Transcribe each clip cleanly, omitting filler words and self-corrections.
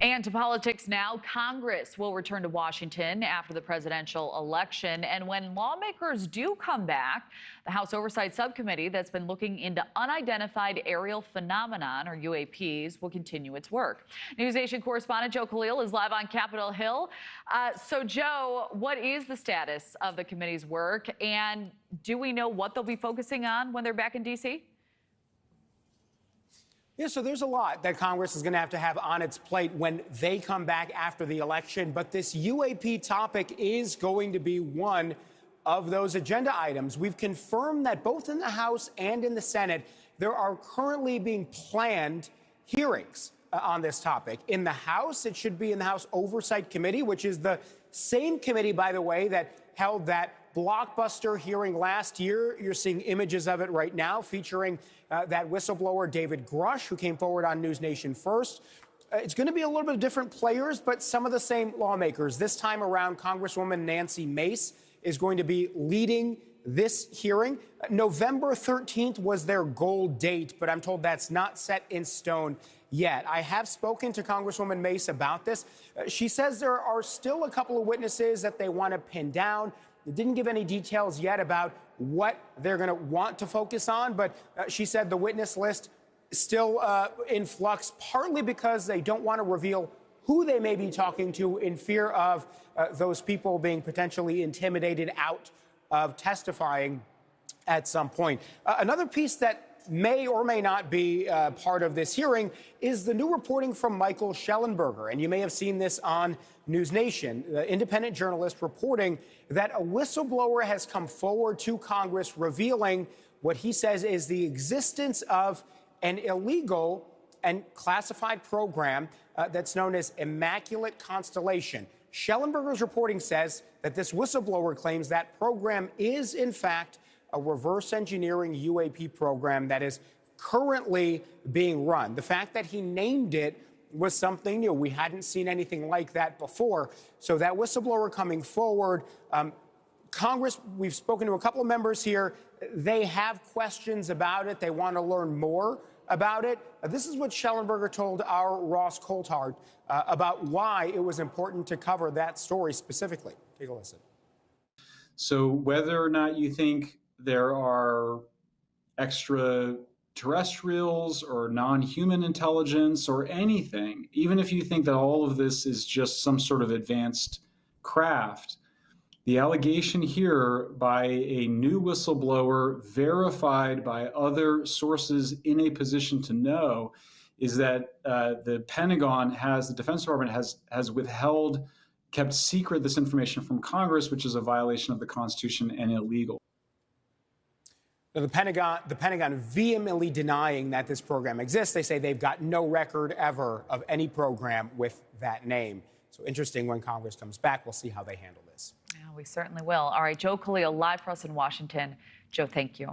And to politics now, Congress will return to Washington after the presidential election. And when lawmakers do come back, the House Oversight Subcommittee that's been looking into Unidentified Aerial Phenomenon, or UAPs, will continue its work. NewsNation correspondent Joe Khalil is live on Capitol Hill. So, Joe, what is the status of the committee's work? And do we know what they'll be focusing on when they're back in D.C.? Yeah, so there's a lot that Congress is going to have on its plate when they come back after the election. But this UAP topic is going to be one of those agenda items. We've confirmed that both in the House and in the Senate, there are currently being planned hearings on this topic. In the House, it should be in the House Oversight Committee, which is the same committee, by the way, that held that blockbuster hearing last year. You're seeing images of it right now featuring that whistleblower David Grush, who came forward on NewsNation First. It's going to be a little bit of different players, but some of the same lawmakers. This time around, Congresswoman Nancy Mace is going to be leading this hearing. November 13th was their goal date, but I'm told that's not set in stone yet. I have spoken to Congresswoman Mace about this. She says there are still a couple of witnesses that they want to pin down. They didn't give any details yet about what they're going to want to focus on, but she said the witness list is still in flux, partly because they don't want to reveal who they may be talking to in fear of those people being potentially intimidated out of testifying at some point. Another piece that may or may not be part of this hearing is the new reporting from Michael Shellenberger. And you may have seen this on NewsNation, the independent journalist reporting that a whistleblower has come forward to Congress revealing what he says is the existence of an illegal and classified program that's known as Immaculate Constellation. Shellenberger's reporting says that this whistleblower claims that program is, in fact, a reverse engineering UAP program that is currently being run. The fact that he named it was something new. We hadn't seen anything like that before. So that whistleblower coming forward, Congress, we've spoken to a couple of members here. They have questions about it. They want to learn more about it. This is what Shellenberger told our Ross Coulthard about why it was important to cover that story specifically. Take a listen. So whether or not you think there are extraterrestrials or non-human intelligence or anything, even if you think that all of this is just some sort of advanced craft, the allegation here by a new whistleblower verified by other sources in a position to know is that the Pentagon the Defense Department has withheld, kept secret this information from Congress, which is a violation of the Constitution and illegal. The Pentagon vehemently denying that this program exists. They say they've got no record ever of any program with that name. So interesting when Congress comes back. We'll see how they handle this. Yeah, we certainly will. All right, Joe Khalil, live for us in Washington. Joe, thank you.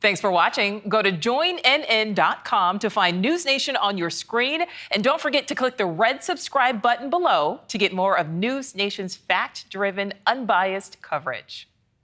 Thanks for watching. Go to joinnn.com to find NewsNation on your screen. And don't forget to click the red subscribe button below to get more of NewsNation's fact-driven, unbiased coverage.